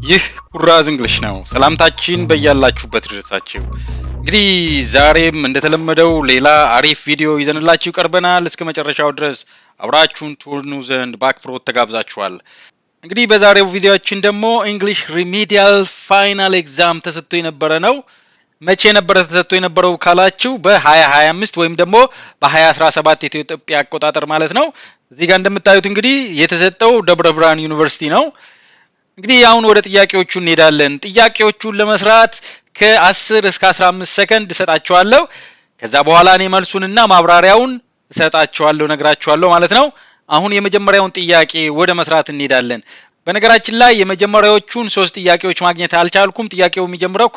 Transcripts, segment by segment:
ይህ ኩራዝ እንግሊሽ ነው። ሰላምታችን በያላችሁበት ድረሳችሁ። እንግዲህ ዛሬም እንደተለመደው ሌላ አሪፍ ቪዲዮ ይዘንላችሁ ቀርበናል። እስከ መጨረሻው ድረስ አብራችሁን ትሆኑ ዘንድ በአክብሮት ተጋብዛችኋል። እንግዲህ በዛሬው ቪዲዮአችን ደግሞ እንግሊሽ ሪሚዲያል ፋይናል ኤግዛም ተሰጥቶ የነበረ ነው። መቼ ነበር ተሰጥቶ የነበረው ካላችሁ በ2025 ወይም ደግሞ በ2017 የኢትዮጵያ አቆጣጠር ማለት ነው። እዚህ ጋር እንደምታዩት እንግዲህ የተሰጠው ደብረ ብርሃን ዩኒቨርሲቲ ነው። እንግዲህ አሁን ወደ ጥያቄዎቹ እንሄዳለን። ጥያቄዎቹን ለመስራት ከ10 እስከ 15 ሰከንድ እሰጣችኋለሁ። ከዛ በኋላ እኔ መልሱንና ማብራሪያውን እሰጣችኋለሁ፣ ነግራችኋለሁ ማለት ነው። አሁን የመጀመሪያውን ጥያቄ ወደ መስራት እንሄዳለን። በነገራችን ላይ የመጀመሪያዎቹን 3 ጥያቄዎች ማግኘት አልቻልኩም። ጥያቄው የሚጀምረው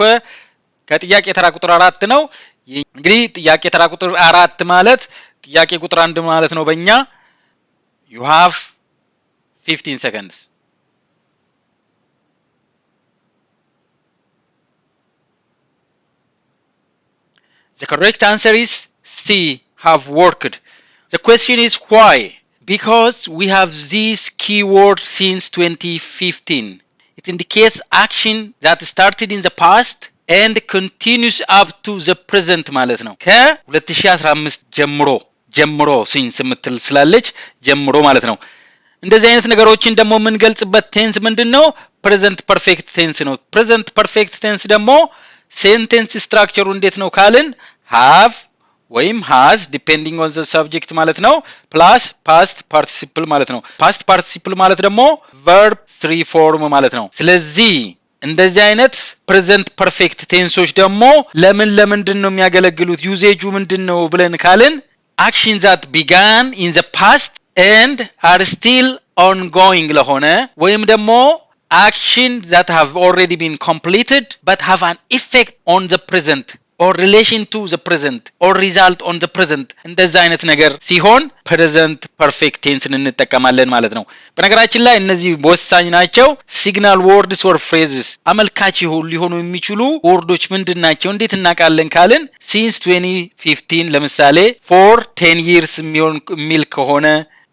ከጥያቄ ተራ ቁጥር 4 ነው። እንግዲህ ጥያቄ ተራ ቁጥር 4 ማለት ጥያቄ ቁጥር 1 ማለት ነው በእኛ። you have 15 seconds. The correct answer is C, have worked. The question is why? Because we have this keyword since 2015. It indicates action that started in the past and continues up to the present ማለት ነው። ከ2015 ጀምሮ ሲንስ የምትል ስላለች ጀምሮ ማለት ነው። እንደዚህ አይነት ነገሮችን ደግሞ የምንገልጽበት ቴንስ ምንድነው? ፕሬዘንት ፐርፌክት ቴንስ ነው። ፕሬዘንት ፐርፌክት ቴንስ ደግሞ ሴንቴንስ ስትራክቸሩ እንዴት ነው ካልን have ወይም has depending on the subject ማለት ነው ፕላስ past participle ማለት ነው። past participle ማለት ደግሞ verb 3 form ማለት ነው። ስለዚህ እንደዚህ አይነት ፕሬዘንት ፐርፌክት ቴንሶች ደግሞ ለምንድን ነው የሚያገለግሉት? ዩዜጁ ምንድነው ብለን ካልን actions that began in the past and are still ongoing ለሆነ ወይም ደግሞ actions that have already been completed but have an effect on the present or relation to the present or result on the present እንደዛ አይነት ነገር ሲሆን present perfect tense እንጠቀማለን ማለት ነው። በነገራችን ላይ እነዚህ ወሳኝ ናቸው። signal words or phrases አመልካች ሊሆኑ የሚችሉ ወርዶች ምንድናቸው? እንዴት እናውቃለን ካልን since 2015 ለምሳሌ for 10 years የሚል ከሆነ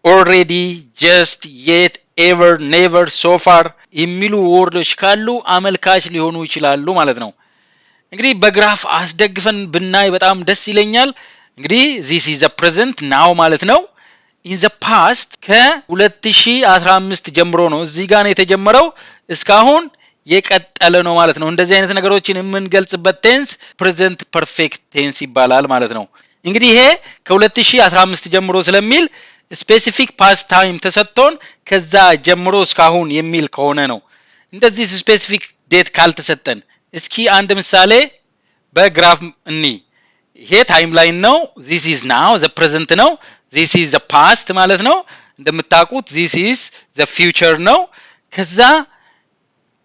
already, just, yet, ever, never, so far የሚሉ ወርዶች ካሉ አመልካች ሊሆኑ ይችላሉ ማለት ነው። እንግዲህ በግራፍ አስደግፈን ብናይ በጣም ደስ ይለኛል። እንግዲህ this is the present now ማለት ነው። in the past ከ2015 ጀምሮ ነው እዚህ ጋር ነው የተጀመረው እስካሁን የቀጠለ ነው ማለት ነው። እንደዚህ አይነት ነገሮችን የምንገልጽበት ቴንስ present perfect tense ይባላል ማለት ነው። እንግዲህ ይሄ ከ2015 ጀምሮ ስለሚል ስፔሲፊክ ፓስት ታይም ተሰጥቶን ከዛ ጀምሮ እስካሁን የሚል ከሆነ ነው። እንደዚህ ስፔሲፊክ ዴት ካልተሰጠን እስኪ አንድ ምሳሌ በግራፍ እኒ ይሄ ታይም ላይን ነው። this is now the present ነው። this is the past ማለት ነው። እንደምታውቁት this is the future ነው። ከዛ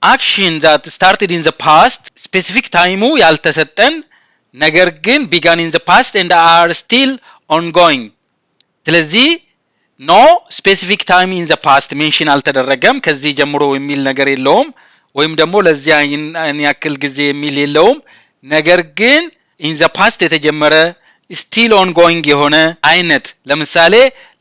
action that started in the past specific ታይሙ ያልተሰጠን ነገር ግን began in the past and are still ongoing ስለዚህ no specific time in the past mention አልተደረገም። ከዚህ ጀምሮ የሚል ነገር የለውም ወይም ደግሞ ለዚያ ያክል ጊዜ የሚል የለውም። ነገር ግን in the past የተጀመረ still ongoing የሆነ አይነት ለምሳሌ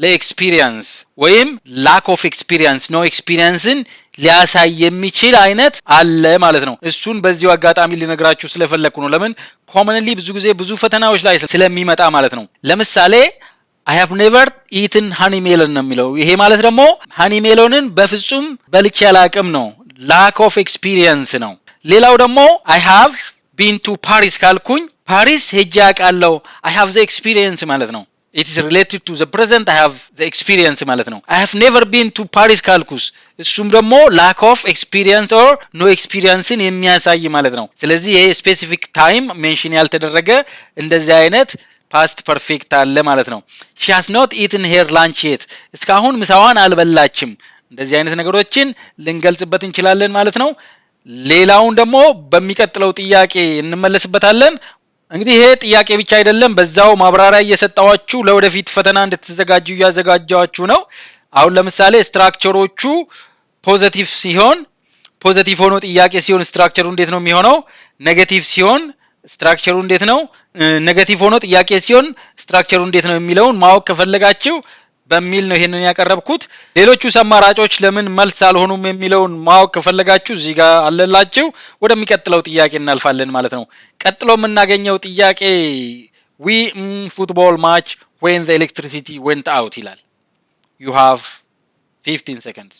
ለኤክስፒሪየንስ ወይም lack of experience no experienceን ሊያሳይ የሚችል አይነት አለ ማለት ነው። እሱን በዚሁ አጋጣሚ ልነግራችሁ ስለፈለኩ ነው። ለምን commonly ብዙ ጊዜ ብዙ ፈተናዎች ላይ ስለሚመጣ ማለት ነው። ለምሳሌ I have never eaten honey melon ነው የሚለው። ይሄ ማለት ደግሞ honey melonን በፍጹም በልቼ አላቅም ነው። lack of experience ነው። ሌላው ደግሞ I have been to Paris ካልኩኝ ፓሪስ ሄጄ አውቃለሁ I have the experience ማለት ነው። it is related to the present I have the experience ማለት ነው። I have never been to Paris ካልኩስ እሱም ደግሞ lack of experience or no experienceን የሚያሳይ ማለት ነው። ስለዚህ ይሄ specific time mention ያልተደረገ እንደዚህ አይነት past perfect አለ ማለት ነው። she has not eaten her lunch yet እስካሁን ምሳዋን አልበላችም። እንደዚህ አይነት ነገሮችን ልንገልጽበት እንችላለን ማለት ነው። ሌላውን ደግሞ በሚቀጥለው ጥያቄ እንመለስበታለን። እንግዲህ ይሄ ጥያቄ ብቻ አይደለም፣ በዛው ማብራሪያ እየሰጣችሁ ለወደፊት ፈተና እንድትዘጋጁ ያዘጋጃችሁ ነው። አሁን ለምሳሌ ስትራክቸሮቹ ፖዚቲቭ ሲሆን ፖዚቲቭ ሆኖ ጥያቄ ሲሆን ስትራክቸሩ እንዴት ነው የሚሆነው? ኔጌቲቭ ሲሆን ስትራክቸሩ እንዴት ነው? ኔጌቲቭ ሆኖ ጥያቄ ሲሆን ስትራክቸሩ እንዴት ነው የሚለውን ማወቅ ከፈለጋችሁ በሚል ነው ይሄንን ያቀረብኩት። ሌሎቹ አማራጮች ለምን መልስ አልሆኑም የሚለውን ማወቅ ከፈለጋችሁ እዚህ ጋር አለላችሁ። ወደሚቀጥለው ጥያቄ እናልፋለን ማለት ነው። ቀጥሎ የምናገኘው ጥያቄ we football match when the electricity went out ይላል። you have 15 seconds.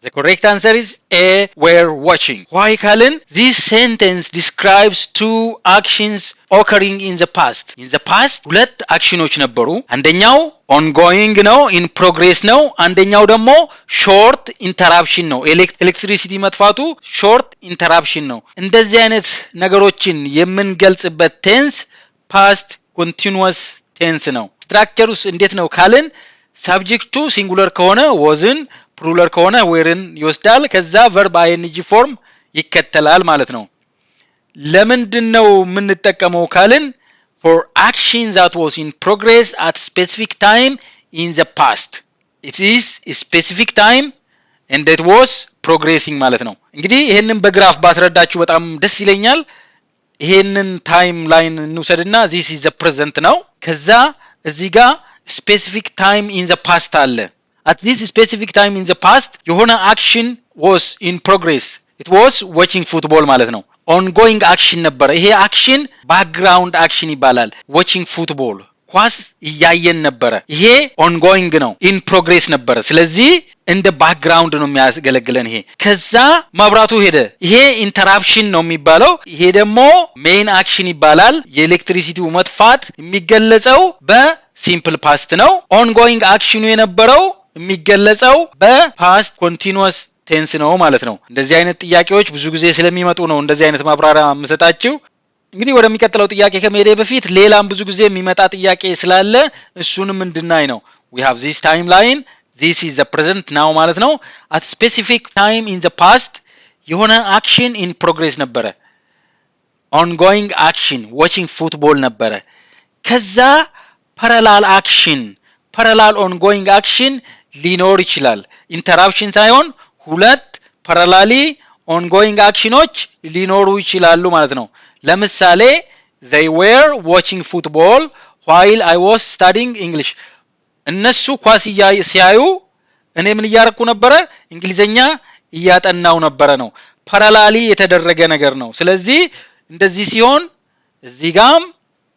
The correct answer is A, were watching. Why, Colin? This sentence describes two actions occurring in the past. In the past, ሁለት አክሽኖች ነበሩ። አንደኛው ongoing ነው፣ in progress ነው። አንደኛው ደግሞ short interruption ነው። ኤሌክትሪሲቲ መጥፋቱ short interruption ነው። እንደዚህ አይነት ነገሮችን የምንገልጽበት ቴንስ past continuous tense ነው። ስትራክቸሩስ እንዴት ነው ካልን ሳብጀክቱ ሲንጉለር ከሆነ wasን ፕሉራል ከሆነ whereን ይወስዳል። ከዛ verb ing ፎርም ይከተላል ማለት ነው። ለምንድነው የምንጠቀመው ካልን for action that was in progress at specific time in the past. It is a specific time and it was progressing ማለት ነው። እንግዲህ ይሄንን በግራፍ ባስረዳችሁ በጣም ደስ ይለኛል። ይሄንን ታይም ላይን እንውሰድና this is the present ነው። ከዛ እዚህ ጋር specific time in the past አለ። At this specific time in the past የሆነ action was in progress. It was watching football ማለት ነው። ongoing action ነበረ። ይሄ action background action ይባላል። watching football ኳስ እያየን ነበረ። ይሄ ongoing ነው። in progress ነበረ። ስለዚህ እንደ background ነው የሚያገለግለን ይሄ። ከዛ መብራቱ ሄደ። ይሄ interruption ነው የሚባለው። ይሄ ደግሞ main action ይባላል። የኤሌክትሪሲቲው መጥፋት የሚገለጸው በሲምፕል ፓስት ነው። ongoing action የነበረው የሚገለጸው በፓስት ኮንቲኒዩስ ቴንስ ነው ማለት ነው። እንደዚህ አይነት ጥያቄዎች ብዙ ጊዜ ስለሚመጡ ነው እንደዚህ አይነት ማብራሪያ የምሰጣችሁ። እንግዲህ ወደሚቀጥለው ጥያቄ ከመሄዴ በፊት ሌላም ብዙ ጊዜ የሚመጣ ጥያቄ ስላለ እሱንም እንድናይ ነው። we have this timeline, this is the present now ማለት ነው። at specific time in the past የሆነ action in progress ነበረ። ongoing action watching football ነበረ። ከዛ parallel action parallel ongoing action ሊኖር ይችላል። ኢንተራፕሽን ሳይሆን ሁለት ፓራላሊ ongoing actionዎች ሊኖሩ ይችላሉ ማለት ነው። ለምሳሌ they were watching football while I was studying English. እነሱ ኳስ ሲያዩ እኔ ምን እያረኩ ነበረ? እንግሊዘኛ እያጠናው ነበረ ነው። ፓራላሊ የተደረገ ነገር ነው። ስለዚህ እንደዚህ ሲሆን እዚህ ጋም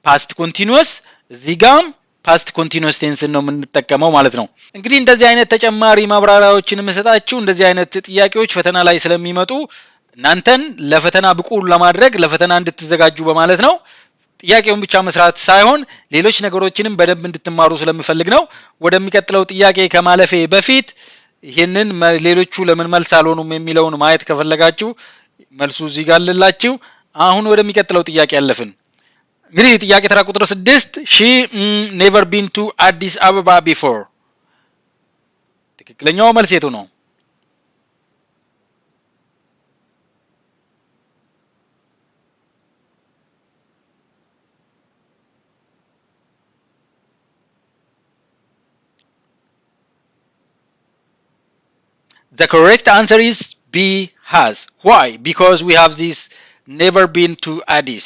past continuous እዚህ ጋም past continuous tense ነው የምንጠቀመው ማለት ነው። እንግዲህ እንደዚህ አይነት ተጨማሪ ማብራሪያዎችን የምሰጣችሁ እንደዚህ አይነት ጥያቄዎች ፈተና ላይ ስለሚመጡ እናንተን ለፈተና ብቁ ለማድረግ ለፈተና እንድትዘጋጁ በማለት ነው። ጥያቄውን ብቻ መስራት ሳይሆን ሌሎች ነገሮችንም በደንብ እንድትማሩ ስለምፈልግ ነው። ወደሚቀጥለው ጥያቄ ከማለፌ በፊት ይሄንን ሌሎቹ ለምን መልስ አልሆኑም የሚለውን ማየት ከፈለጋችሁ መልሱ እዚህ ጋር አለላችሁ። አሁን ወደሚቀጥለው ጥያቄ አለፍን። እንግዲህ ጥያቄ ተራ ቁጥር 6 she never been to Addis Ababa before. ትክክለኛው መልስ የቱ ነው? The correct answer is B, has. Why? Because we have this never been to Addis.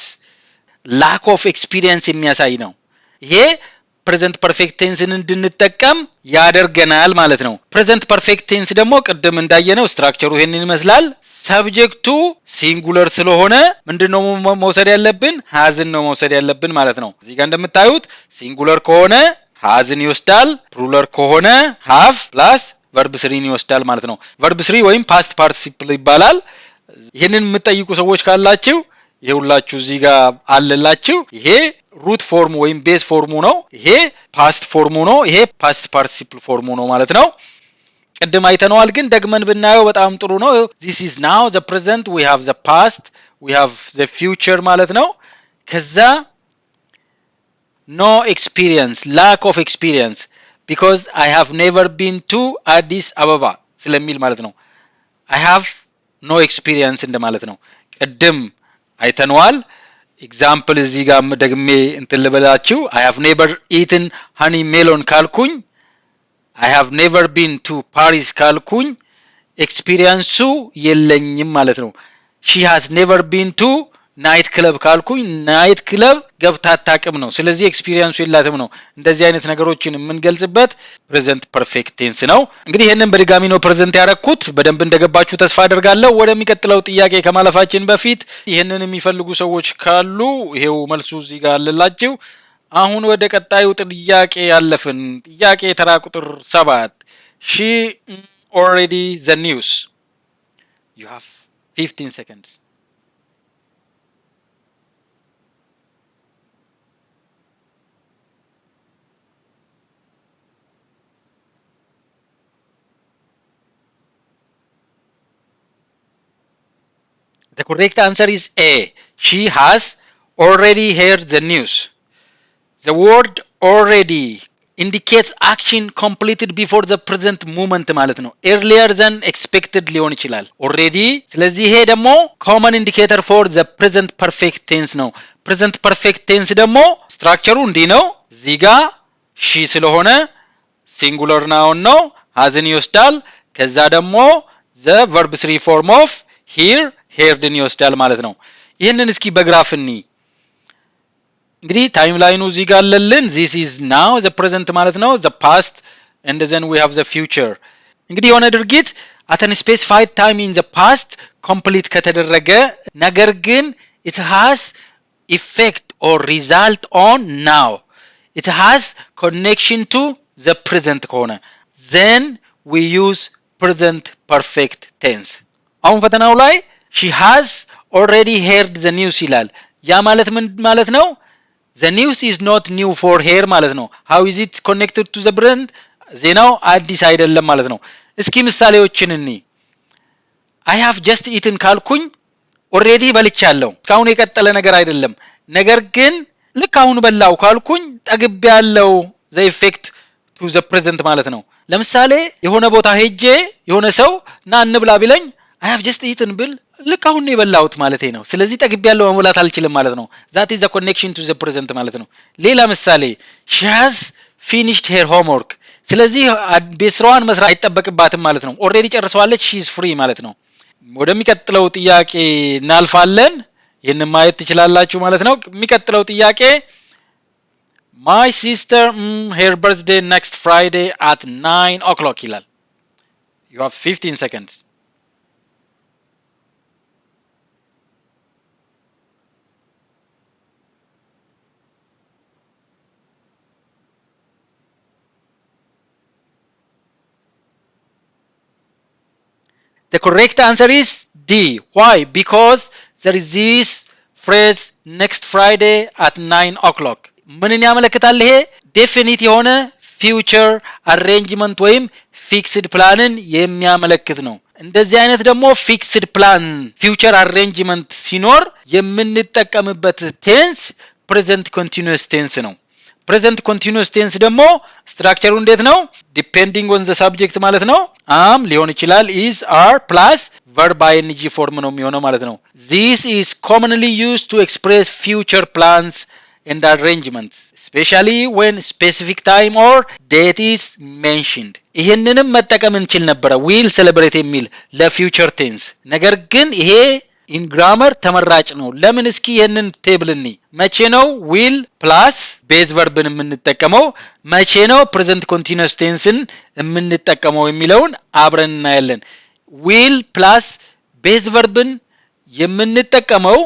lack of experience የሚያሳይ ነው። ይሄ present perfect tenseን እንድንጠቀም ያደርገናል ማለት ነው። present perfect tense ደግሞ ቅድም እንዳየነው ስትራክቸሩ ይሄንን ይመስላል። ሰብጀክቱ ሲንጉለር ስለሆነ ምንድነው መውሰድ ያለብን? hasን ነው መውሰድ ያለብን ማለት ነው። እዚህ ጋር እንደምታዩት ሲንጉለር ከሆነ hasን ይወስዳል፣ ፕሉራል ከሆነ have plus verb 3ን ይወስዳል ማለት ነው። verb 3 ወይም past participle ይባላል። ይሄንን የምትጠይቁ ሰዎች ካላችሁ ይሁላችሁ እዚህ ጋር አለላችሁ። ይሄ ሩት ፎርሙ ወይም ቤዝ ፎርሙ ነው። ይሄ ፓስት ፎርሙ ነው። ይሄ ፓስት ፓርቲሲፕል ፎርሙ ነው ማለት ነው። ቅድም አይተነዋል ግን ደግመን ብናየው በጣም ጥሩ ነው። this is now the present, we have the past, we have the future ማለት ነው። ከዛ no experience, lack of experience because I have never been to Addis Ababa ስለሚል ማለት ነው። I have no experience እንደማለት ነው። ቅድም አይተነዋል። ኤግዛምፕል እዚህ ጋር ደግሜ እንትን ልበላችሁ። I have never eaten honey melon ካልኩኝ I have never been to Paris ካልኩኝ ኤክስፒሪየንሱ የለኝም ማለት ነው። she has never been to ናይት ክለብ ካልኩኝ ናይት ክለብ ገብታ አታውቅም ነው። ስለዚህ ኤክስፒሪየንሱ የላትም ነው። እንደዚህ አይነት ነገሮችን የምንገልጽበት ፕሬዘንት ፐርፌክት ቴንስ ነው። እንግዲህ ይሄንን በድጋሚ ነው ፕሬዘንት ያረኩት። በደንብ እንደገባችሁ ተስፋ አደርጋለሁ። ወደሚቀጥለው ጥያቄ ከማለፋችን በፊት ይሄንን የሚፈልጉ ሰዎች ካሉ ይሄው መልሱ እዚህ ጋር አለላችሁ። አሁን ወደ ቀጣዩ ጥያቄ ያለፍን። ጥያቄ ተራ ቁጥር 7 she already the news. You have 15 seconds. The correct answer is A. She has already heard the news. The word already indicates action completed before the present moment ማለት ነው። earlier than expected ሊሆን ይችላል። already ስለዚህ ይሄ ደግሞ common indicator for the present perfect tense ነው። present perfect tense ደግሞ ስትራክቸሩ እንዲህ ነው። እዚህ ጋር she ስለሆነ singular noun ነው፣ hasን ይወስዳል። ከዛ ደግሞ the verb 3 form of hear heardን ይወስዳል ማለት ነው። ይሄንን እስኪ በግራፍ እንይ። እንግዲህ ታይም ላይኑ እዚህ ጋር አለልን። this is now the present ማለት ነው፣ the past and then we have the future። እንግዲህ የሆነ ድርጊት at a specified time in the past complete ከተደረገ ነገር ግን it has effect or result on now, it has connection to the present ከሆነ then we use present perfect tense። አሁን ፈተናው ላይ she has already heard the news ይላል። ያ ማለት ምን ማለት ነው? The news is not new for her ማለት ነው። How is it connected to the present? ዜናው አዲስ አይደለም ማለት ነው። እስኪ ምሳሌዎችን እንይ። I have just eaten ካልኩኝ already በልቻለሁ። እስካሁን የቀጠለ ነገር አይደለም። ነገር ግን ልክ አሁን በላው ካልኩኝ ጠግቤያለሁ። the effect to the present ማለት ነው። ለምሳሌ የሆነ ቦታ ሄጄ የሆነ ሰው ና እንብላ ቢለኝ I have just eaten ብል ልክ አሁን የበላሁት ማለት ነው። ስለዚህ ጠግቤያለሁ መብላት አልችልም ማለት ነው። that is the connection to the present ማለት ነው። ሌላ ምሳሌ she has finished her homework ስለዚህ ቤት ስራዋን መስራት አይጠበቅባትም ማለት ነው። ኦሬዲ ጨርሰዋለች she is free ማለት ነው። ወደሚቀጥለው ጥያቄ እናልፋለን። ይሄንን ማየት ትችላላችሁ ማለት ነው። የሚቀጥለው ጥያቄ my sister her birthday next Friday at 9 o'clock ይላል። you have 15 seconds. The correct answer is D. Why? Because there is this phrase next Friday at 9 o'clock. ምንን ያመለክታል? ይሄ ዴፊኒት የሆነ ፊውቸር አሬንጅመንት ወይም ፊክስድ ፕላንን የሚያመለክት ነው። እንደዚህ አይነት ደግሞ ፊክስድ ፕላን ፊውቸር አሬንጅመንት ሲኖር የምንጠቀምበት ቴንስ ፕሬዘንት ኮንቲኒዩስ ቴንስ ነው። ፕሬዘንት ኮንቲኒዩስ ቴንስ ደግሞ ስትራክቸሩ እንዴት ነው? ዲፔንዲንግ ኦን ዘ ሳብጀክት ማለት ነው። am ሊሆን ይችላል፣ is are plus verb ing form ነው የሚሆነው ማለት ነው። this is commonly used to express future plans and arrangements especially when specific time or date is mentioned። ይሄንንም መጠቀም እንችል ነበር will celebrate የሚል ለፊውቸር ቴንስ። ነገር ግን ይሄ ኢን ግራመር ተመራጭ ነው። ለምን? እስኪ ይሄንን ቴብል እንይ። መቼ ነው will plus ቤዝ ቨርብን የምንጠቀመው? መቼ ነው ፕሬዘንት ኮንቲኒዩስ ቴንስን የምንጠቀመው የሚለውን አብረን እናያለን። will plus ቤዝ ቨርብን የምንጠቀመው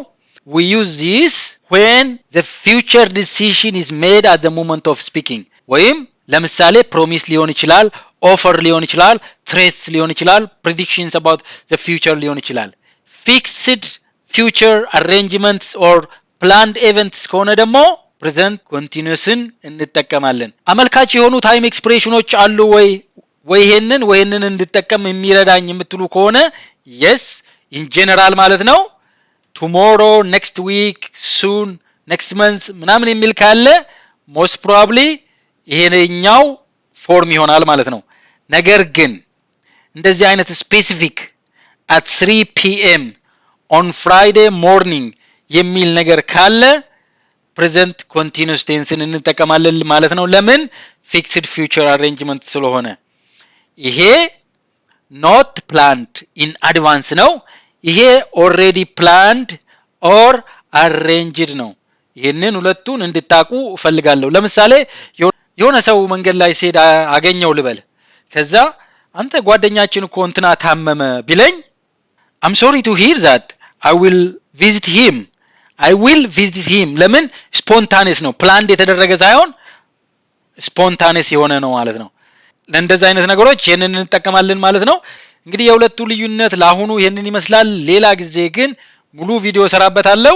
we use this when the future decision is made at the moment of speaking። ወይም ለምሳሌ ፕሮሚስ ሊሆን ይችላል፣ ኦፈር ሊሆን ይችላል፣ ትሬትስ ሊሆን ይችላል፣ predictions about the future ሊሆን ይችላል። fixed future arrangements or planned events ከሆነ ደግሞ present continuousን እንጠቀማለን። አመልካች የሆኑ ታይም ኤክስፕሬሽኖች አሉ ወይ ይሄንን እንድጠቀም የሚረዳኝ የምትሉ ከሆነ yes in general ማለት ነው። tomorrow, next week, soon, next month ምናምን የሚል ካለ most probably ይሄኛው ፎርም ይሆናል ማለት ነው። ነገር ግን እንደዚህ አይነት ስፔሲፊክ at 3 p.m. on Friday morning የሚል ነገር ካለ present continuous tenseን እንጠቀማለን ማለት ነው። ለምን? ፊክስድ ፊውቸር አሬንጅመንት ስለሆነ ይሄ ኖት ፕላንድ ኢን አድቫንስ ነው። ይሄ ኦልሬዲ ፕላንድ ኦር አሬንጅድ ነው። ይህንን ሁለቱን እንድታቁ እፈልጋለሁ። ለምሳሌ የሆነ ሰው መንገድ ላይ ሲሄድ አገኘው ልበል። ከዛ አንተ ጓደኛችን እኮ እንትና ታመመ ቢለኝ I'm sorry to hear that. I will visit him. ለምን ስፖንታኔስ ነው፣ ፕላንድ የተደረገ ሳይሆን ስፖንታኔስ የሆነ ነው ማለት ነው። ለእንደዚህ አይነት ነገሮች ይሄንን እንጠቀማለን ማለት ነው። እንግዲህ የሁለቱ ልዩነት ለአሁኑ ይሄንን ይመስላል። ሌላ ጊዜ ግን ሙሉ ቪዲዮ ሰራበታለሁ።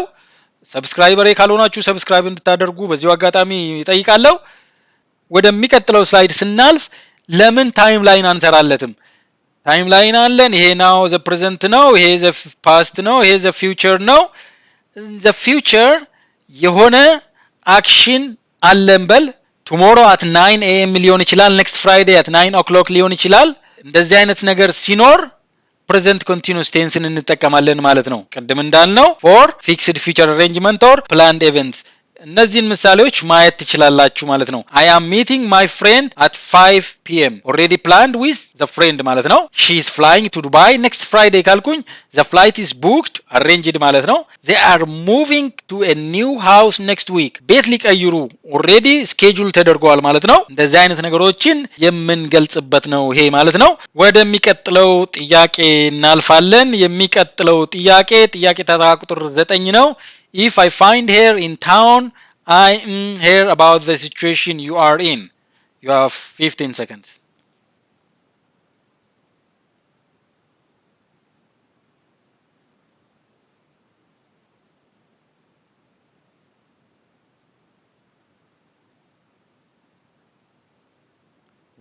ሰብስክራይበሬ ካልሆናችሁ ሰብስክራይብ እንድታደርጉ በዚሁ አጋጣሚ እጠይቃለሁ። ወደሚቀጥለው ስላይድ ስናልፍ ለምን ታይም ላይን አንሰራለትም? ታይም ላይን አለን። ይሄ ናው ዘ ፕሬዘንት ነው፣ ይሄ ዘ ፓስት ነው፣ ይሄ ዘ ፊውቸር ነው። ዘ ፊውቸር የሆነ አክሽን አለን በል ቱሞሮ አት 9 AM ሊሆን ይችላል፣ ኔክስት ፍራይዴ አት 9 o'clock ሊሆን ይችላል። እንደዚህ አይነት ነገር ሲኖር ፕሬዘንት ኮንቲኒዩስ ቴንስን እንጠቀማለን ማለት ነው። ቅድም እንዳልነው ፎር ፊክስድ ፊውቸር አሬንጅመንት ኦር ፕላንድ ኢቨንትስ። እነዚህን ምሳሌዎች ማየት ትችላላችሁ ማለት ነው። I am meeting my friend at 5 PM already planned with the friend ማለት ነው። She is flying to Dubai next Friday ካልኩኝ the flight is booked arranged ማለት ነው። They are moving to a new house next week ቤት ሊቀይሩ already schedule ተደርጓል ማለት ነው። እንደዚህ አይነት ነገሮችን የምንገልጽበት ነው ይሄ ማለት ነው። ወደሚቀጥለው ጥያቄ እናልፋለን። የሚቀጥለው ጥያቄ ተራ ቁጥር 9 ነው። If I find her in town, I hear about the situation you are in. You have 15 seconds.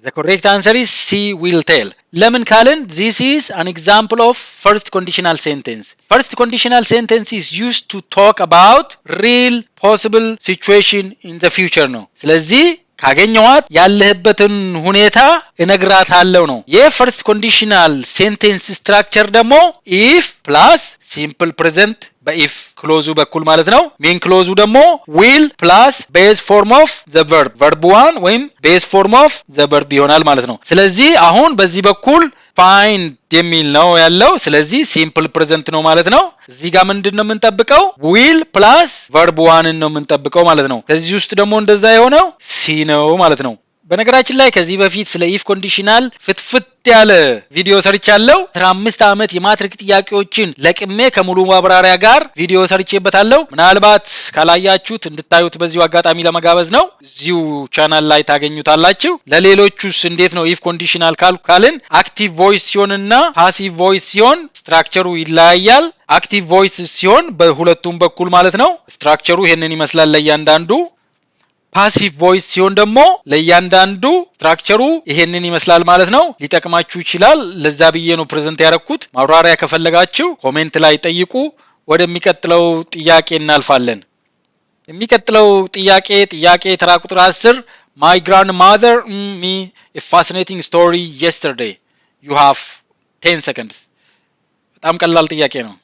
The correct answer is C, will tell. ለምን ካልን this is an example of first conditional sentence. First conditional sentence is used to talk about real possible situation in the future ነው። ስለዚህ ካገኘዋት ያለህበትን ሁኔታ እነግራታለሁ ነው። የፈርስት ኮንዲሽናል ሴንቴንስ ስትራክቸር ደግሞ ኢፍ ፕላስ ሲምፕል ፕሬዘንት በኢፍ ክሎዙ በኩል ማለት ነው። ሜን ክሎዙ ደግሞ ዊል ፕላስ ቤዝ ፎርም ኦፍ ዘ ቨርብ ቨርብ ዋን ወይም ቤዝ ፎርም ኦፍ ዘ ቨርብ ይሆናል ማለት ነው። ስለዚህ አሁን በዚህ በኩል ፋይንድ የሚል ነው ያለው። ስለዚህ ሲምፕል ፕሬዘንት ነው ማለት ነው። እዚህ ጋር ምንድነው የምንጠብቀው? ዊል ፕላስ ቨርብ ዋንን ነው የምንጠብቀው ማለት ነው። ከዚህ ውስጥ ደግሞ እንደዛ የሆነው ሲ ነው ማለት ነው። በነገራችን ላይ ከዚህ በፊት ስለ ኢፍ ኮንዲሽናል ፍትፍት ያለ ቪዲዮ ሰርቻለሁ። 15 ዓመት የማትሪክ ጥያቄዎችን ለቅሜ ከሙሉ ማብራሪያ ጋር ቪዲዮ ሰርቼበታለሁ። ምናልባት ካላያችሁት እንድታዩት በዚሁ አጋጣሚ ለመጋበዝ ነው። እዚሁ ቻናል ላይ ታገኙታላችሁ። ለሌሎቹስ እንዴት ነው ኢፍ ኮንዲሽናል ካልን አክቲቭ ቮይስ ሲሆንና ፓሲቭ ቮይስ ሲሆን ስትራክቸሩ ይለያያል። አክቲቭ ቮይስ ሲሆን በሁለቱም በኩል ማለት ነው ስትራክቸሩ ይሄንን ይመስላል ለእያንዳንዱ። ፓሲቭ ቮይስ ሲሆን ደግሞ ለእያንዳንዱ ስትራክቸሩ ይሄንን ይመስላል ማለት ነው። ሊጠቅማችሁ ይችላል። ለዛ ብዬ ነው ፕሬዘንት ያደረኩት። ማብራሪያ ከፈለጋችሁ ኮሜንት ላይ ጠይቁ። ወደሚቀጥለው ጥያቄ እናልፋለን። የሚቀጥለው ጥያቄ ተራ ቁጥር 10 My grandmother me a fascinating story yesterday. You have 10 seconds. በጣም ቀላል ጥያቄ ነው።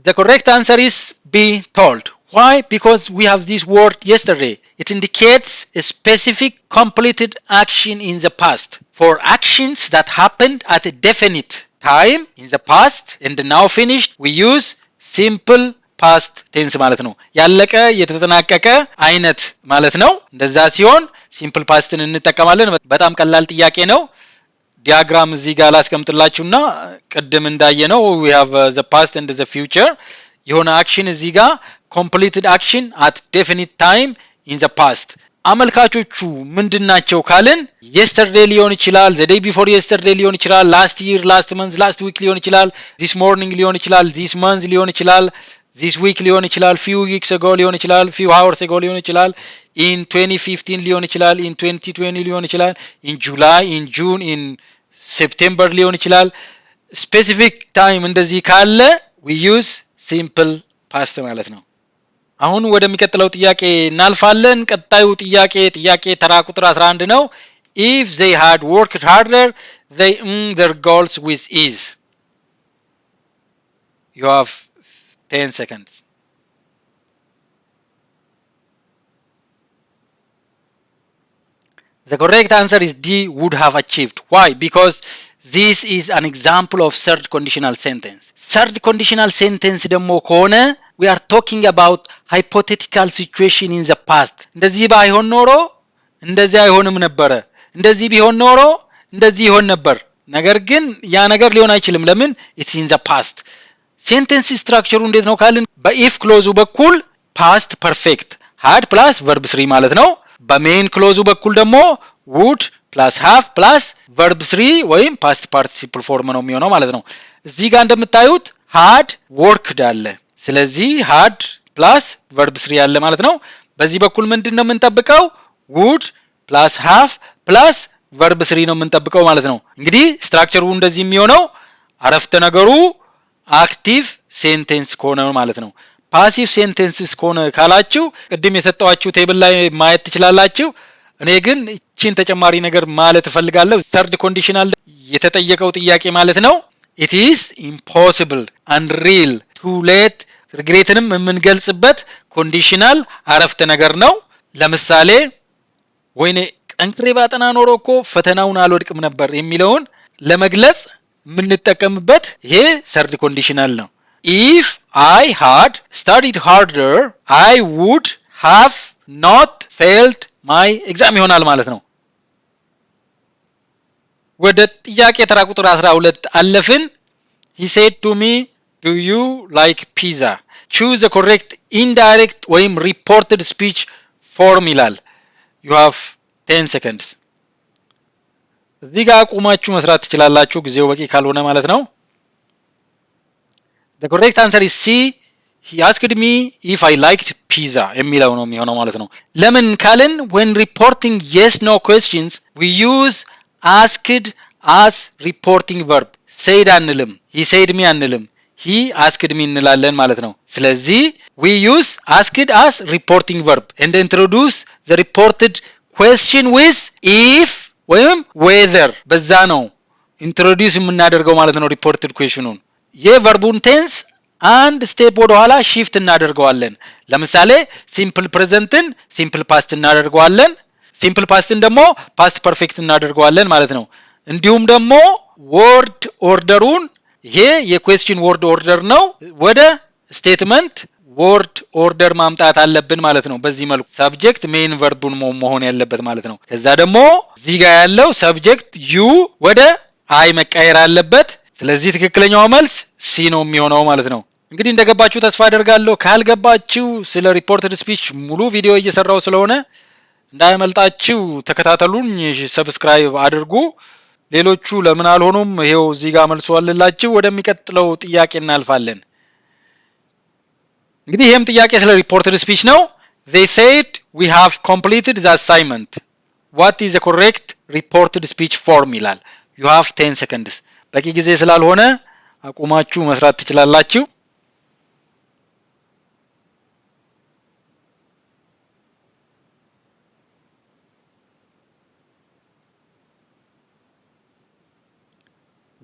The correct answer is B, told. Why? Because we have this word yesterday. It indicates a specific completed action in the past. For actions that happened at a definite time in the past and now finished, we use simple past tense ማለት ነው። ያለቀ የተጠናቀቀ አይነት ማለት ነው። እንደዛ ሲሆን simple pastን እንጠቀማለን። በጣም ቀላል ጥያቄ ነው። ዲያግራም እዚህ ጋር ላስቀምጥላችሁና ቅድም እንዳየነው we have the past and the future የሆነ አክሽን እዚህ ጋር completed action at definite time in the past አመልካቾቹ ምንድናቸው ካልን yesterday ሊሆን ይችላል፣ the day before yesterday ሊሆን ይችላል፣ last year, last month, last week ሊሆን ይችላል፣ this morning ሊሆን ይችላል፣ this month ሊሆን ይችላል፣ this week ሊሆን ይችላል፣ few weeks ago ሊሆን ይችላል፣ few hours ago ሊሆን ይችላል፣ in 2015 ሊሆን ይችላል፣ in 2020 ሊሆን ይችላል፣ in July, in June, in September ሊሆን ይችላል። specific time እንደዚህ ካለ we use simple past ማለት ነው። አሁን ወደሚቀጥለው ጥያቄ እናልፋለን። ቀጣዩ ጥያቄ ተራ ቁጥር 11 ነው። if they had worked harder they their goals with ease. You have 10 seconds. The correct answer is D, would have achieved. Why? Because this is an example of third conditional sentence. Third conditional sentence ደግሞ ከሆነ we are talking about hypothetical situation in the past. እንደዚህ ባይሆን ኖሮ እንደዚህ አይሆንም ነበረ፣ እንደዚህ ቢሆን ኖሮ እንደዚህ ይሆን ነበር። ነገር ግን ያ ነገር ሊሆን አይችልም። ለምን? it's in the past. ሴንቴንስ ስትራክቸሩ እንዴት ነው ካልን በኢፍ ክሎዙ በኩል ፓስት ፐርፌክት had ፕላስ verb 3 ማለት ነው። በሜን ክሎዙ በኩል ደግሞ would ፕላስ have ፕላስ verb 3 ወይም past participle form ነው የሚሆነው ማለት ነው። እዚህ ጋር እንደምታዩት had worked አለ። ስለዚህ had ፕላስ verb 3 አለ ማለት ነው። በዚህ በኩል ምንድነው የምንጠብቀው? would ፕላስ have ፕላስ verb 3 ነው የምንጠብቀው ማለት ነው። እንግዲህ ስትራክቸሩ እንደዚህ የሚሆነው አረፍተ ነገሩ አክቲቭ ሴንቴንስ ከሆነ ማለት ነው። ፓሲቭ ሴንቴንስስ ከሆነ ካላችሁ ቅድም የሰጠዋችሁ ቴብል ላይ ማየት ትችላላችሁ። እኔ ግን እቺን ተጨማሪ ነገር ማለት እፈልጋለሁ። ሰርድ ኮንዲሽናል የተጠየቀው ጥያቄ ማለት ነው it is impossible unreal to let ሪግሬትንም የምንገልጽበት ኮንዲሽናል አረፍተ ነገር ነው። ለምሳሌ ወይኔ ጠንክሬ ባጠና ኖሮ እኮ ፈተናውን አልወድቅም ነበር የሚለውን ለመግለጽ የምንጠቀምበት ይሄ ሰርድ ኮንዲሽናል ነው። if I had studied harder I would have not failed my exam ይሆናል ማለት ነው። ወደ ጥያቄ ተራ ቁጥር 12 አለፍን። he said to me do you like pizza choose the correct indirect ወይም reported speech form ይላል። you have 10 seconds እዚህ ጋር ቆማችሁ መስራት ትችላላችሁ ጊዜው በቂ ካልሆነ ማለት ነው። the correct answer is C he asked me if I liked pizza የሚለው ነው የሚሆነው ማለት ነው። ለምን ካልን when reporting yes no questions we use asked as reporting verb said አንልም he said me አንልም he asked me እንላለን ማለት ነው። ስለዚህ we use asked as reporting verb and introduce the reported question with if ወይም whether በዛ ነው ኢንትሮዲዩስ የምናደርገው ማለት ነው ሪፖርትድ ኩዌሽኑን። የቨርቡን ቴንስ አንድ ስቴፕ ወደ ኋላ ሺፍት እናደርገዋለን። ለምሳሌ ሲምፕል ፕሬዘንትን ሲምፕል ፓስት እናደርገዋለን፣ ሲምፕል ፓስትን ደግሞ ፓስት ፐርፌክት እናደርገዋለን ማለት ነው። እንዲሁም ደግሞ ወርድ ኦርደሩን ይሄ የኩዌስችን ወርድ ኦርደር ነው ወደ ስቴትመንት ወርድ ኦርደር ማምጣት አለብን ማለት ነው። በዚህ መልኩ ሰብጀክት ሜን ቨርቡን መሆን ያለበት ማለት ነው። ከዛ ደግሞ እዚህ ጋር ያለው ሰብጀክት ዩ ወደ አይ መቀየር አለበት። ስለዚህ ትክክለኛው መልስ ሲ ነው የሚሆነው ማለት ነው። እንግዲህ እንደገባችሁ ተስፋ አደርጋለሁ። ካልገባችሁ ስለ ሪፖርትድ ስፒች ሙሉ ቪዲዮ እየሰራው ስለሆነ እንዳይመልጣችሁ ተከታተሉኝ፣ ሰብስክራይብ አድርጉ። ሌሎቹ ለምን አልሆኑም ይሄው እዚህ ጋር መልሶ አለላችሁ። ወደሚቀጥለው ጥያቄ እናልፋለን። እንግዲህ ይሄም ጥያቄ ስለ ሪፖርትድ ስፒች ነው። they said we have completed the assignment what is the correct reported speech form ይላል። you have 10 seconds በቂ ጊዜ ስላልሆነ አቁማችሁ መስራት ትችላላችሁ።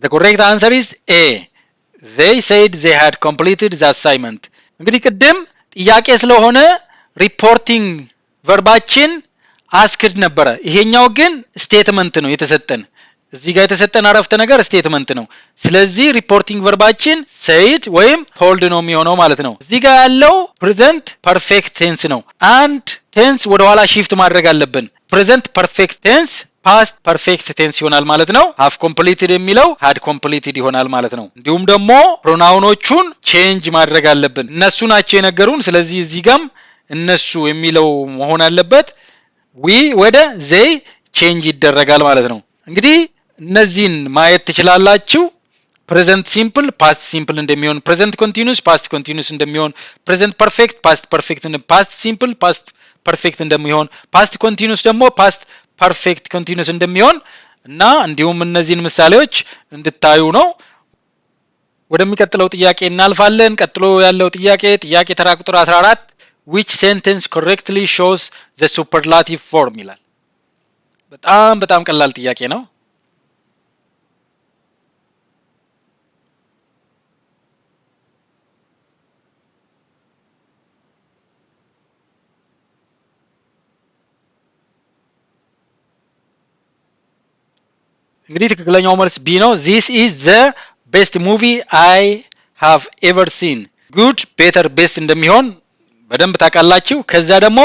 the correct answer is A they said they had completed the assignment እንግዲህ ቅድም ጥያቄ ስለሆነ ሪፖርቲንግ ቨርባችን አስክድ ነበረ። ይሄኛው ግን ስቴትመንት ነው የተሰጠን። እዚህ ጋር የተሰጠን አረፍተ ነገር ስቴትመንት ነው። ስለዚህ ሪፖርቲንግ ቨርባችን said ወይም told ነው የሚሆነው ማለት ነው። እዚህ ጋር ያለው ፕሬዘንት ፐርፌክት ቴንስ ነው። አንድ ቴንስ ወደ ኋላ ሺፍት ማድረግ አለብን። ፕሬዘንት ፐርፌክት ቴንስ ፓስት ፐርፌክት ቴንስ ይሆናል ማለት ነው። have completed የሚለው had completed ይሆናል ማለት ነው። እንዲሁም ደግሞ ፕሮናውኖቹን ቼንጅ ማድረግ አለብን። እነሱ ናቸው የነገሩን። ስለዚህ እዚህ ጋም እነሱ የሚለው መሆን አለበት። we ወደ they ቼንጅ ይደረጋል ማለት ነው። እንግዲህ እነዚህን ማየት ትችላላችሁ። ፕሬዘንት ሲምፕል ፓስት ሲምፕል እንደሚሆን፣ ፕሬዘንት ኮንቲኒዩስ ፓስት ኮንቲኒዩስ እንደሚሆን፣ ፕሬዘንት ፐርፌክት ፓስት ፐርፌክት ፓስት ሲምፕል ፓስት ፐርፌክት እንደሚሆን፣ ፓስት ኮንቲኒዩስ ደግሞ ፓስት ፐርፌክት ኮንቲኒዩስ እንደሚሆን እና እንዲሁም እነዚህን ምሳሌዎች እንድታዩ ነው። ወደሚቀጥለው ጥያቄ እናልፋለን። ቀጥሎ ያለው ጥያቄ ተራ ቁጥር 14 which sentence correctly shows the superlative form ይላል። በጣም ቀላል ጥያቄ ነው። እንግዲህ ትክክለኛው መልስ ቢ ነው። this is the best movie I have ever seen። ጉድ ቤተር ቤስት እንደሚሆን በደንብ ታውቃላችሁ። ከዛ ደግሞ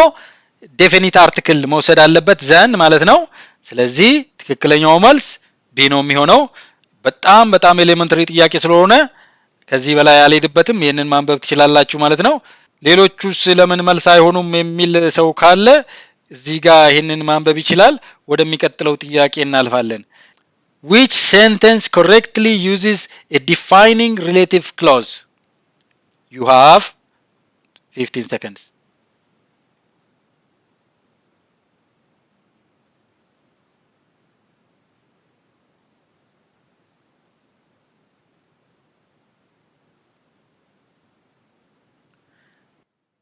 ዴፊኒት አርቲክል መውሰድ አለበት ዘን ማለት ነው። ስለዚህ ትክክለኛው መልስ ቢ ነው የሚሆነው። በጣም በጣም ኤሌመንተሪ ጥያቄ ስለሆነ ከዚህ በላይ አልሄድበትም። ይህንን ማንበብ ትችላላችሁ ማለት ነው። ሌሎቹስ ለምን መልስ አይሆኑም የሚል ሰው ካለ እዚህ ጋር ይህንን ማንበብ ይችላል። ወደሚቀጥለው ጥያቄ እናልፋለን። which sentence correctly uses a defining relative clause? you have 15 seconds.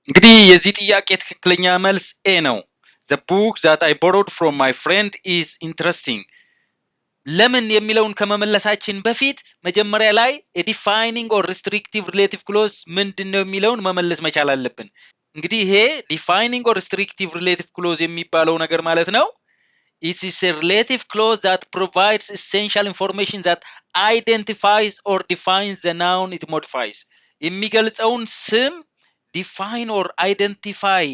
እንግዲህ የዚህ ጥያቄ ትክክለኛ መልስ ኤ ነው። the book that I borrowed from my friend is interesting። ለምን የሚለውን ከመመለሳችን በፊት መጀመሪያ ላይ a defining or restrictive relative clause ምንድነው የሚለውን መመለስ መቻል አለብን። እንግዲህ ይሄ defining or restrictive relative clause የሚባለው ነገር ማለት ነው it is a relative clause that provides essential information that identifies or defines the noun it modifies። የሚገልጸውን ስም define or identify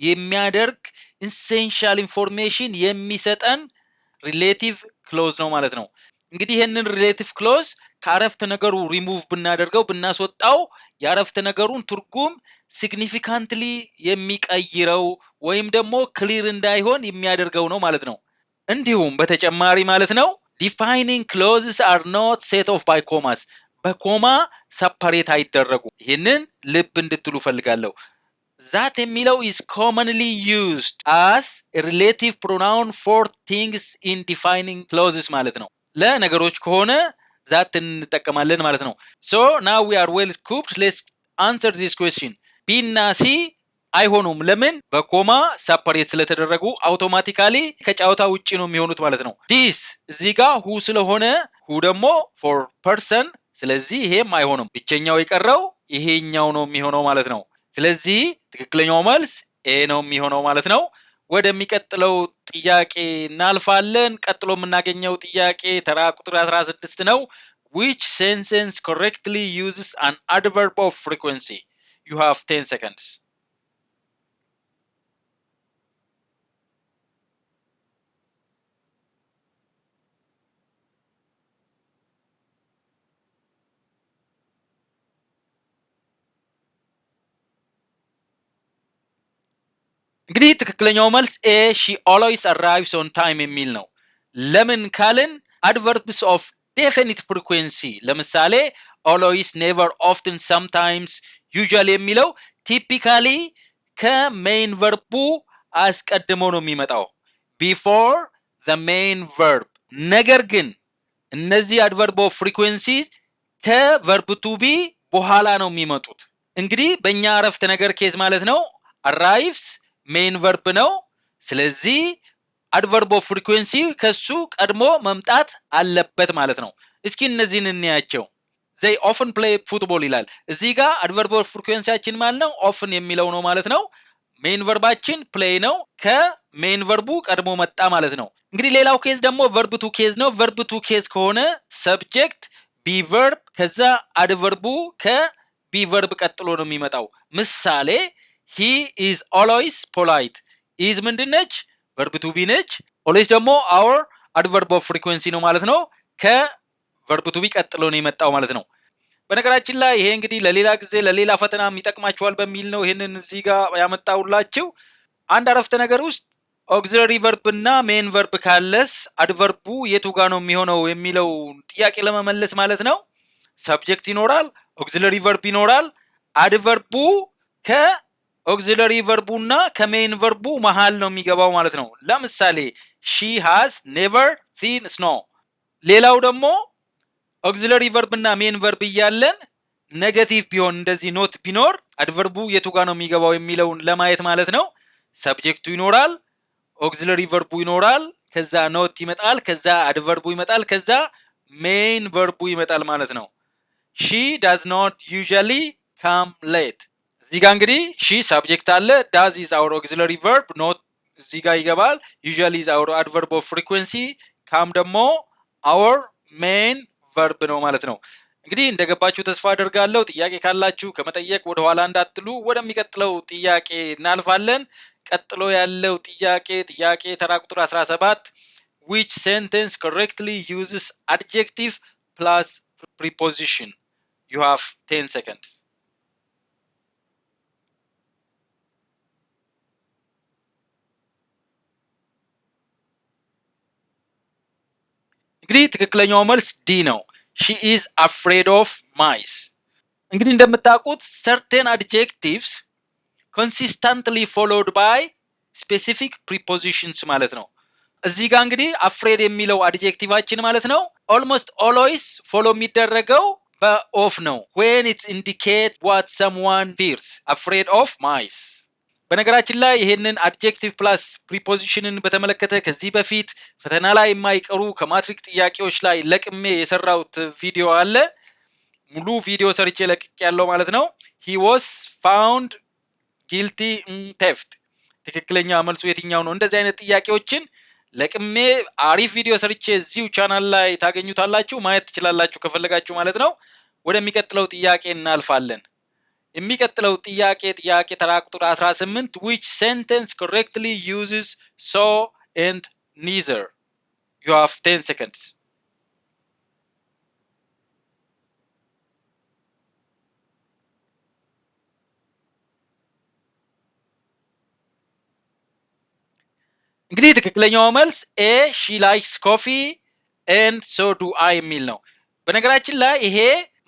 የሚያደርግ essential information የሚሰጠን relative clause ነው ማለት ነው። እንግዲህ ይሄንን relative clause ከአረፍተ ነገሩ ሪሙቭ ብናደርገው ብናስወጣው የአረፍተ ነገሩን ትርጉም significantly የሚቀይረው ወይም ደግሞ ክሊር እንዳይሆን የሚያደርገው ነው ማለት ነው። እንዲሁም በተጨማሪ ማለት ነው defining clauses are not set off by commas። በኮማ ሰፐሬት አይደረጉ። ይህንን ልብ እንድትሉ ፈልጋለሁ። that የሚለው is commonly used as a relative pronoun for things in defining clauses ማለት ነው። ለነገሮች ከሆነ that እንጠቀማለን ማለት ነው። so now we are well equipped. let's answer this question. b እና c አይሆኑም። ለምን? በኮማ ሰፐሬት ስለተደረጉ አውቶማቲካሊ ከጫውታ ውጪ ነው የሚሆኑት ማለት ነው። this እዚህ ጋር who ስለሆነ who ደግሞ for person ስለዚህ ይሄም አይሆንም። ብቸኛው የቀረው ይሄኛው ነው የሚሆነው ማለት ነው። ስለዚህ ትክክለኛው መልስ ኤ ነው የሚሆነው ማለት ነው። ወደሚቀጥለው ጥያቄ እናልፋለን። ቀጥሎ የምናገኘው ጥያቄ ተራ ቁጥር 16 ነው። which sentence correctly uses an adverb of frequency? you have 10 seconds. እንግዲህ ትክክለኛው መልስ ኤ she always arrives on time የሚል ነው። ለምን ካልን adverbs of definite frequency ለምሳሌ always, never, often, sometimes, usually የሚለው ቲፒካሊ ከሜን ቨርቡ አስቀድሞ ነው የሚመጣው before the main verb። ነገር ግን እነዚህ adverb of frequency ከverb to be በኋላ ነው የሚመጡት። እንግዲህ በእኛ አረፍተ ነገር ኬዝ ማለት ነው arrives ሜን ቨርብ ነው። ስለዚህ adverb of frequency ከሱ ቀድሞ መምጣት አለበት ማለት ነው። እስኪ እነዚህን እንያቸው። they often play football ይላል። እዚህ ጋር adverb of frequencyያችን ማለት ነው often የሚለው ነው ማለት ነው። ሜን ቨርባችን play ነው። ከሜን ቨርቡ ቀድሞ መጣ ማለት ነው። እንግዲህ ሌላው ኬዝ ደግሞ verb to case ነው። verb to case ከሆነ subject be verb ከዛ adverb ከbe verb ቀጥሎ ነው የሚመጣው። ምሳሌ he is always polite። is ምንድነች? verb to be ነች። always ደግሞ our adverb of frequency ነው ማለት ነው። ከverb to be ቀጥሎ ነው የመጣው ማለት ነው። በነገራችን ላይ ይሄ እንግዲህ ለሌላ ጊዜ ለሌላ ፈተናም ይጠቅማችኋል በሚል ነው ይሄንን እዚህ ጋር ያመጣውላችሁ። አንድ አረፍተ ነገር ውስጥ auxiliary verb እና main verb ካለስ adverb የቱ ጋር ነው የሚሆነው የሚለው ጥያቄ ለመመለስ ማለት ነው subject ይኖራል፣ auxiliary verb ይኖራል። adverb ከauxiliary verb እና ከmain verb መሃል ነው የሚገባው ማለት ነው። ለምሳሌ she has never seen snow። ሌላው ደግሞ auxiliary verb እና main verb እያለን ኔጌቲቭ ቢሆን እንደዚህ ኖት ቢኖር adverb የቱ ጋር ነው የሚገባው የሚለውን ለማየት ማለት ነው ሰብጀክቱ ይኖራል፣ auxiliary verb ይኖራል፣ ከዛ ኖት ይመጣል፣ ከዛ adverb ይመጣል፣ ከዛ main verb ይመጣል ማለት ነው። she does not usually come late። እዚህ ጋር እንግዲህ she subject አለ፣ does is our auxiliary verb፣ not እዚህ ጋር ይገባል፣ usually is our adverb of frequency፣ come ደግሞ our main verb ነው ማለት ነው። እንግዲህ እንደገባችሁ ተስፋ አደርጋለሁ። ጥያቄ ካላችሁ ከመጠየቅ ወደ ኋላ እንዳትሉ። ወደሚቀጥለው ጥያቄ እናልፋለን። ቀጥሎ ያለው ጥያቄ ተራ ቁጥር 17 which sentence correctly uses adjective plus preposition? You have 10 seconds. እንግዲህ ትክክለኛው መልስ ዲ ነው። she is afraid of mice። እንግዲህ እንደምታውቁት certain adjectives consistently followed by specific prepositions ማለት ነው። እዚህ ጋር እንግዲህ afraid የሚለው adjectiveአችን ማለት ነው almost always follow የሚደረገው በኦፍ ነው when it indicates what someone fears afraid of mice። በነገራችን ላይ ይሄንን adjective plus prepositionን በተመለከተ ከዚህ በፊት ፈተና ላይ የማይቀሩ ከማትሪክ ጥያቄዎች ላይ ለቅሜ የሰራሁት ቪዲዮ አለ። ሙሉ ቪዲዮ ሰርቼ ለቅቄያለሁ ማለት ነው። he was found guilty in theft። ትክክለኛ መልሱ የትኛው ነው? እንደዚህ አይነት ጥያቄዎችን ለቅሜ አሪፍ ቪዲዮ ሰርቼ እዚሁ ቻናል ላይ ታገኙታላችሁ፣ ማየት ትችላላችሁ ከፈለጋችሁ ማለት ነው። ወደሚቀጥለው ጥያቄ እናልፋለን። የሚቀጥለው ጥያቄ ተራ ቁጥር 18 which sentence correctly uses so and neither? You have 10 seconds. እንግዲህ ትክክለኛው መልስ ኤ she likes coffee and so do I የሚል ነው። በነገራችን ላይ ይሄ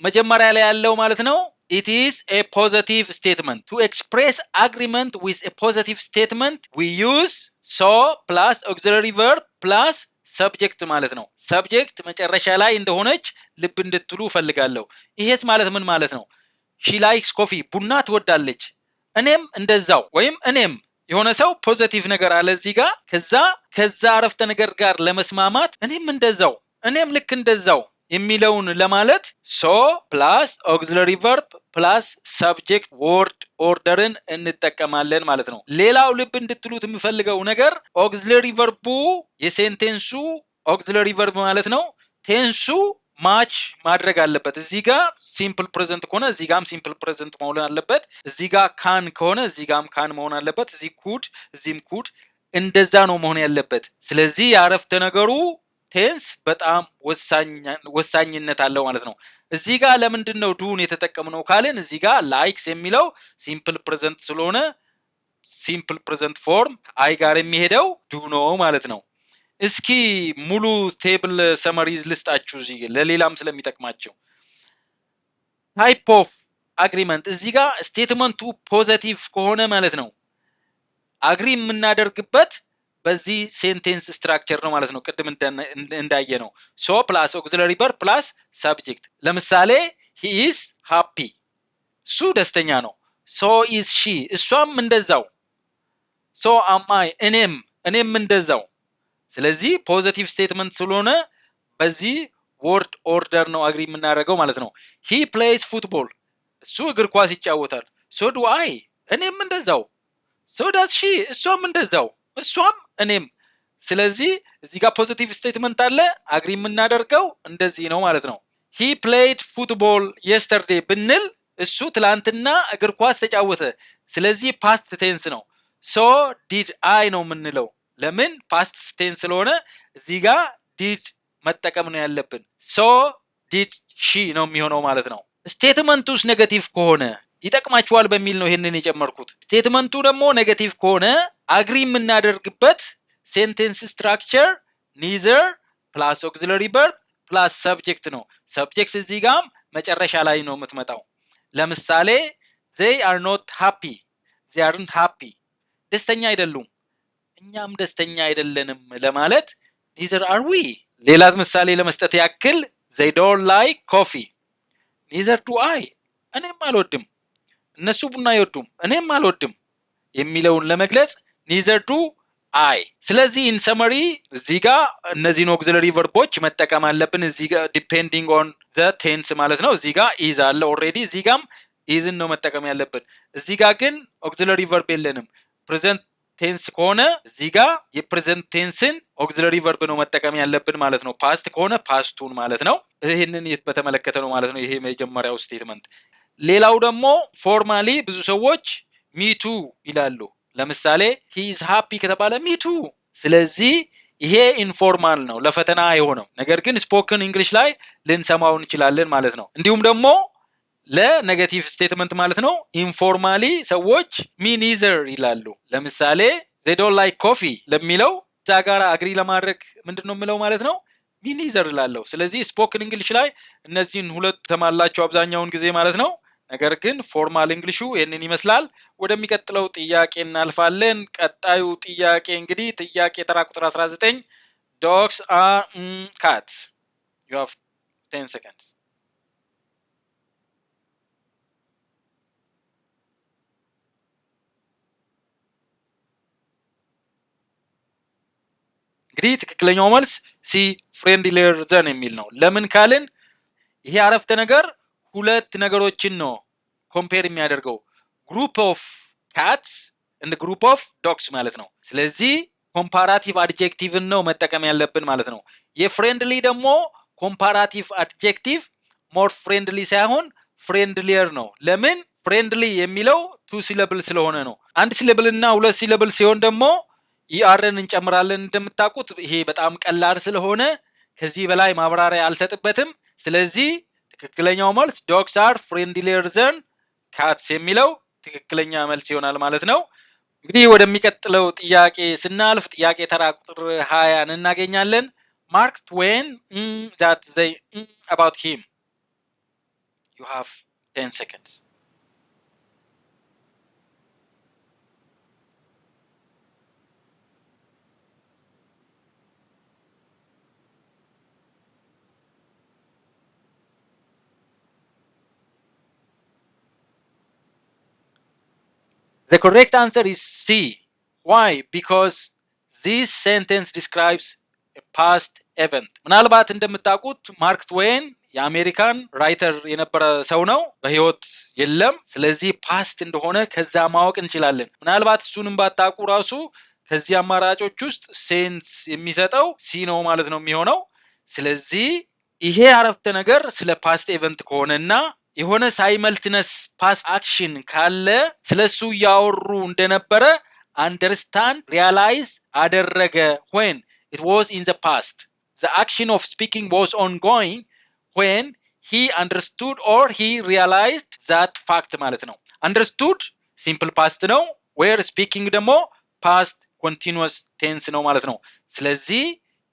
መጀመሪያ ላይ ያለው ማለት ነው it is a positive statement. To express agreement with a positive statement we use so plus auxiliary verb plus subject ማለት ነው። subject መጨረሻ ላይ እንደሆነች ልብ እንድትሉ ፈልጋለሁ። ይሄስ ማለት ምን ማለት ነው? she likes coffee ቡና ትወዳለች፣ እኔም እንደዛው ወይም እኔም የሆነ ሰው ፖዚቲቭ ነገር አለ እዚህ ጋር ከዛ አረፍተ ነገር ጋር ለመስማማት እኔም ልክ እንደዛው የሚለውን ለማለት so plus auxiliary verb plus subject word orderን እንጠቀማለን ማለት ነው። ሌላው ልብ እንድትሉት የምፈልገው ነገር auxiliary verb የሴንቴንሱ auxiliary verb ማለት ነው ቴንሱ ማች ማድረግ አለበት። እዚህ ጋር ሲምፕል ፕሬዘንት ከሆነ እዚህ ጋርም ሲምፕል ፕሬዘንት መሆን አለበት። እዚህ ጋር ካን ከሆነ እዚህ ጋርም ካን መሆን አለበት። እዚህ ኩድ እዚህም ኩድ እንደዛ ነው መሆን ያለበት። ስለዚህ የአረፍተ ነገሩ ቴንስ በጣም ወሳኝነት አለው ማለት ነው። እዚህ ጋር ለምንድን ነው ዱን የተጠቀምነው ካልን እዚህ ጋር ላይክስ የሚለው ሲምፕል ፕሬዘንት ስለሆነ ሲምፕል ፕሬዘንት ፎርም አይ ጋር የሚሄደው ዱ ነው ማለት ነው። እስኪ ሙሉ ቴብል ሰመሪዝ ልስጣችሁ እዚህ ለሌላም ስለሚጠቅማቸው። ታይፕ ኦፍ አግሪመንት እዚህ ጋር ስቴትመንቱ ፖዚቲቭ ከሆነ ማለት ነው አግሪ የምናደርግበት በዚህ ሴንቴንስ ስትራክቸር ነው ማለት ነው። ቅድም እንዳየ ነው ሶ ፕላስ ኦክሲለሪ ቨርብ ፕላስ ሰብጀክት። ለምሳሌ he is happy እሱ ደስተኛ ነው። so is she እሷም እንደዛው። so am I እኔም እንደዛው። ስለዚህ ፖዚቲቭ ስቴትመንት ስለሆነ በዚህ ወርድ ኦርደር ነው አግሪ የምናደርገው ማለት ነው። he plays football እሱ እግር ኳስ ይጫወታል። so do I እኔም እንደዛው። so does she እሷም እንደዛው፣ እሷም እኔም። ስለዚህ እዚህ ጋር ፖዚቲቭ ስቴትመንት አለ፣ አግሪ የምናደርገው እንደዚህ ነው ማለት ነው። he played football yesterday ብንል እሱ ትላንትና እግር ኳስ ተጫወተ። ስለዚህ ፓስት ቴንስ ነው። so did I ነው የምንለው። ለምን ፓስት ቴንስ ስለሆነ እዚህ ጋር ዲድ መጠቀም ነው ያለብን። so did she ነው የሚሆነው ማለት ነው። ስቴትመንቱስ ኔጌቲቭ ከሆነ ይጠቅማችኋል በሚል ነው ይሄንን የጨመርኩት። ስቴትመንቱ ደግሞ ኔጌቲቭ ከሆነ አግሪ የምናደርግበት ሴንቴንስ ስትራክቸር neither plus auxiliary verb plus subject ነው። subject እዚህ ጋር መጨረሻ ላይ ነው የምትመጣው። ለምሳሌ they are not happy they aren't happy ደስተኛ አይደሉም እኛም ደስተኛ አይደለንም ለማለት neither are we። ሌላ ምሳሌ ለመስጠት ያክል they don't like coffee neither do I እኔም አልወድም እነሱ ቡና አይወዱም እኔም አልወድም የሚለውን ለመግለጽ neither do I። ስለዚህ in summary እዚህ ጋር እነዚህን auxiliary verbs መጠቀም አለብን። እዚህ ጋር depending on the tense ማለት ነው። እዚህ ጋር is አለ already፣ እዚህ ጋርም isን ነው መጠቀም ያለብን። እዚህ ጋር ግን auxiliary verb የለንም። present ቴንስ ከሆነ እዚህ ጋር የፕሬዘንት ቴንስን ኦግዚለሪ ቨርብ ነው መጠቀም ያለብን ማለት ነው። ፓስት ከሆነ ፓስቱን ማለት ነው። ይሄንን በተመለከተ ነው ማለት ነው ይሄ የመጀመሪያው ስቴትመንት። ሌላው ደግሞ ፎርማሊ ብዙ ሰዎች ሚቱ ይላሉ። ለምሳሌ he is happy ከተባለ ሚቱ። ስለዚህ ይሄ ኢንፎርማል ነው ለፈተና አይሆንም። ነገር ግን ስፖክን እንግሊሽ ላይ ልንሰማው እንችላለን ማለት ነው። እንዲሁም ደግሞ ለኔጌቲቭ ስቴትመንት ማለት ነው ኢንፎርማሊ ሰዎች ሚ ኒዘር ይላሉ። ለምሳሌ they don't like coffee ለሚለው እዛ ጋር አግሪ ለማድረግ ምንድነው የምለው ማለት ነው ሚ ኒዘር እላለሁ። ስለዚህ ስፖክን እንግሊሽ ላይ እነዚህን ሁለት ተማላችሁ አብዛኛውን ጊዜ ማለት ነው። ነገር ግን ፎርማል እንግሊሹ ይሄንን ይመስላል። ወደሚቀጥለው ጥያቄ እናልፋለን። ቀጣዩ ጥያቄ እንግዲህ ጥያቄ ተራ ቁጥር 19 dogs are cats. You have 10 seconds. እንግዲህ ትክክለኛው መልስ ሲ ፍሬንድሊየር ዘን የሚል ነው። ለምን ካልን ይሄ አረፍተ ነገር ሁለት ነገሮችን ነው ኮምፔር የሚያደርገው ግሩፕ ኦፍ ካትስ and ግሩፕ ኦፍ ዶግስ ማለት ነው። ስለዚህ ኮምፓራቲቭ አድጀክቲቭን ነው መጠቀም ያለብን ማለት ነው። የፍሬንድሊ ደግሞ ኮምፓራቲቭ አድጀክቲቭ ሞር ፍሬንድሊ ሳይሆን ፍሬንድሊየር ነው። ለምን ፍሬንድሊ የሚለው ቱ ሲለብል ስለሆነ ነው። አንድ ሲለብል እና ሁለት ሲለብል ሲሆን ደግሞ ኢአርን እንጨምራለን እንደምታውቁት። ይሄ በጣም ቀላል ስለሆነ ከዚህ በላይ ማብራሪያ አልሰጥበትም። ስለዚህ ትክክለኛው መልስ dogs are friendlier than cats የሚለው ትክክለኛ መልስ ይሆናል ማለት ነው። እንግዲህ ወደሚቀጥለው ጥያቄ ስናልፍ ጥያቄ ተራ ቁጥር 20 እናገኛለን። Mark Twain that they about him. You have 10 seconds. The correct answer is C. Why? Because this sentence describes a past event. ምናልባት እንደምታውቁት ማርክ ትዌን የአሜሪካን ራይተር የነበረ ሰው ነው፣ በህይወት የለም። ስለዚህ ፓስት እንደሆነ ከዛ ማወቅ እንችላለን። ምናልባት እሱንም ባታውቁ ራሱ ከዚህ አማራጮች ውስጥ ሴንስ የሚሰጠው ሲ ነው ማለት ነው የሚሆነው። ስለዚህ ይሄ አረፍተ ነገር ስለ ፓስት ኤቨንት ከሆነና የሆነ ሳይመልትነስ ፓስት አክሽን ካለ ስለሱ ያወሩ እንደነበረ አንደርስታንድ ሪያላይዝ አደረገ when it was in the past. The action of speaking was ongoing when he understood or he realized that fact ማለት ነው። understood simple past ነው where speaking ደግሞ past continuous tense ነው ማለት ነው። ስለዚህ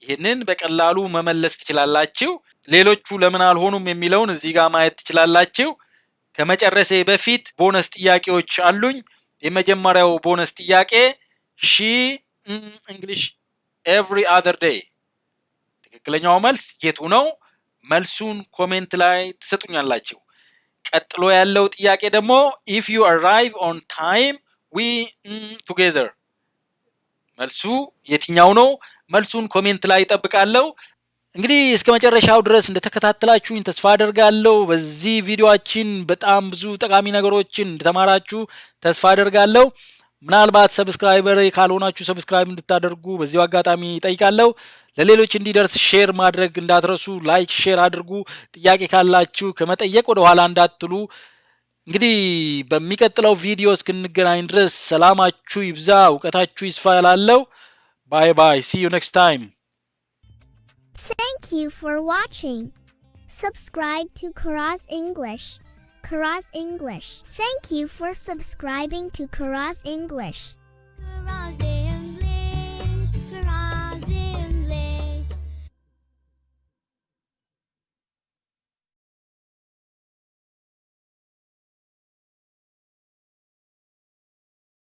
ይሄንን በቀላሉ መመለስ ትችላላችሁ። ሌሎቹ ለምን አልሆኑም የሚለውን እዚህ ጋር ማየት ትችላላችሁ። ከመጨረሴ በፊት ቦነስ ጥያቄዎች አሉኝ። የመጀመሪያው ቦነስ ጥያቄ she English every other day ትክክለኛው መልስ የቱ ነው? መልሱን ኮሜንት ላይ ትሰጡኛላችሁ። ቀጥሎ ያለው ጥያቄ ደግሞ if you arrive on time we together መልሱ የትኛው ነው? መልሱን ኮሜንት ላይ እጠብቃለሁ። እንግዲህ እስከ መጨረሻው ድረስ እንደተከታተላችሁኝ ተስፋ አደርጋለሁ። በዚህ ቪዲዮአችን በጣም ብዙ ጠቃሚ ነገሮችን እንደተማራችሁ ተስፋ አደርጋለሁ። ምናልባት ሰብስክራይበር ካልሆናችሁ ሰብስክራይብ እንድታደርጉ በዚሁ አጋጣሚ ጠይቃለሁ። ለሌሎች እንዲደርስ ሼር ማድረግ እንዳትረሱ። ላይክ ሼር አድርጉ። ጥያቄ ካላችሁ ከመጠየቅ ወደ ኋላ እንዳትሉ። እንግዲህ በሚቀጥለው ቪዲዮ እስክንገናኝ ድረስ ሰላማችሁ ይብዛ፣ ዕውቀታችሁ ይስፋ እላለሁ። Bye bye. See you next time. Thank you for watching. Subscribe to Karaz English. Karaz English. Thank you for subscribing to Karaz English. Karaz